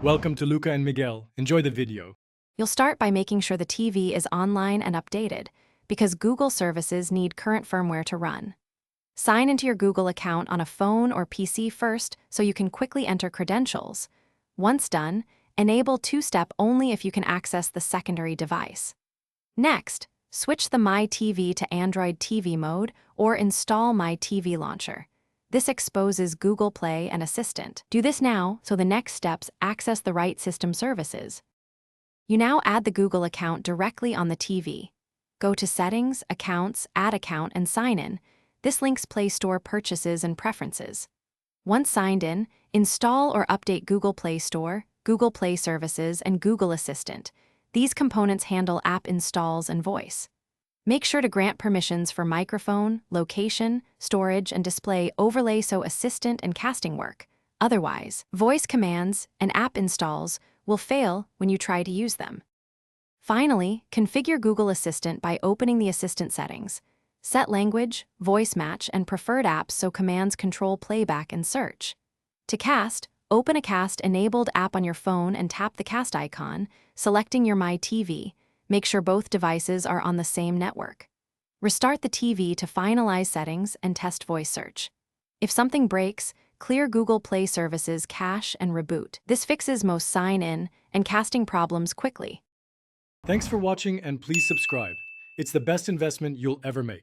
Welcome to Luca and Miguel. Enjoy the video. You'll start by making sure the TV is online and updated, because Google services need current firmware to run. Sign into your Google account on a phone or PC first so you can quickly enter credentials. Once done, enable two-step only if you can access the secondary device. Next, switch the My TV to Android TV mode or install My TV Launcher. This exposes Google Play and Assistant. Do this now so the next steps access the right system services. You now add the Google account directly on the TV. Go to Settings, Accounts, Add Account, and Sign In. This links Play Store purchases and preferences. Once signed in, install or update Google Play Store, Google Play Services, and Google Assistant. These components handle app installs and voice. Make sure to grant permissions for microphone, location, storage, and display overlay so Assistant and casting work. Otherwise, voice commands and app installs will fail when you try to use them. Finally, configure Google Assistant by opening the Assistant settings. Set language, voice match, and preferred apps so commands control playback and search. To cast, open a cast-enabled app on your phone and tap the cast icon, selecting your My TV. Make sure both devices are on the same network. Restart the TV to finalize settings and test voice search. If something breaks, clear Google Play Services cache and reboot. This fixes most sign-in and casting problems quickly. Thanks for watching and please subscribe. It's the best investment you'll ever make.